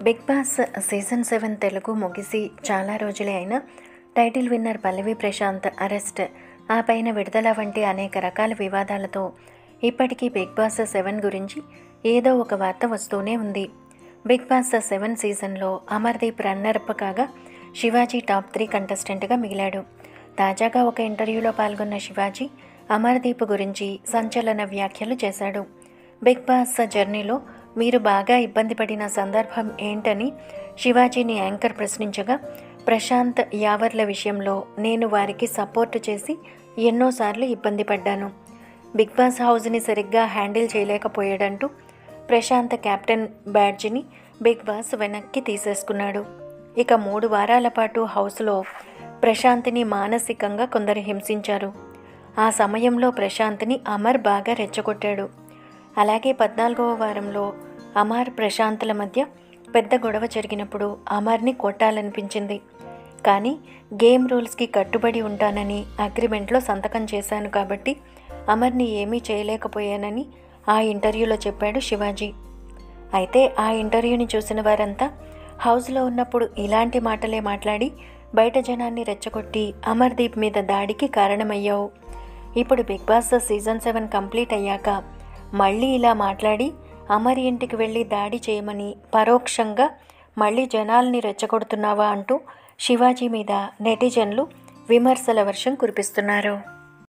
Big boss season 7 Telugu ముగిసి చాలా రోజులే అయినా టైటిల్ విన్నర్ పల్లవి ప్రశాంత్ అరెస్ట్, ఆ పైన విడుదల వంటి అనేక రకాల వివాదాలతో ఇప్పటికీ బిగ్ బాస్ 7 గురించి ఏదో ఒక వార్త వస్తూనే ఉంది. బిగ్ బాస్ 7 సీజన్లో అమర్దీప్ రన్నరప్ కాగా శివాజీ టాప్ 3 కంటెస్టెంట్గా మిగిలాడు. తాజాగా ఒక ఇంటర్వ్యూలో పాల్గొన్న శివాజీ అమర్దీప్ గురించి సంచలన వ్యాఖ్యలు చేశాడు. బిగ్ బాస్ జర్నీలో మీరు బాగా ఇబ్బంది పడిన సందర్భం ఏంటని శివాజీని యాంకర్ ప్రశ్నించగా, ప్రశాంత్ యావర్ల విషయంలో నేను వారికి సపోర్ట్ చేసి ఎన్నోసార్లు ఇబ్బంది పడ్డాను. బిగ్ బాస్ హౌస్ని సరిగ్గా హ్యాండిల్ చేయలేకపోయాడంటూ ప్రశాంత్ కెప్టెన్ బ్యాడ్జిని బిగ్ బాస్ వెనక్కి తీసేసుకున్నాడు. ఇక 3 వారాల పాటు హౌస్లో ప్రశాంత్ని మానసికంగా కొందరు హింసించారు. ఆ సమయంలో ప్రశాంత్ని అమర్ బాగా రెచ్చగొట్టాడు. అలాగే 14వ వారంలో అమర్ ప్రశాంత్ల మధ్య పెద్ద గొడవ జరిగినప్పుడు అమర్ని కొట్టాలనిపించింది. కానీ గేమ్ రూల్స్కి కట్టుబడి ఉంటానని అగ్రిమెంట్లో సంతకం చేశాను కాబట్టి అమర్ని ఏమీ చేయలేకపోయానని ఆ ఇంటర్వ్యూలో చెప్పాడు శివాజీ. అయితే ఆ ఇంటర్వ్యూని చూసిన వారంతా హౌస్లో ఉన్నప్పుడు ఇలాంటి మాటలే మాట్లాడి బయట జనాన్ని రెచ్చగొట్టి అమర్దీప్ మీద దాడికి కారణమయ్యావు. ఇప్పుడు బిగ్ బాస్ సీజన్ 7 కంప్లీట్ అయ్యాక మళ్ళీ ఇలా మాట్లాడి అమర్ ఇంటికి వెళ్ళి దాడి చేయమని పరోక్షంగా మళ్ళీ జనాల్ని రెచ్చగొడుతున్నావా అంటూ శివాజీ మీద నెటిజన్లు విమర్శల వర్షం కురిపిస్తున్నారు.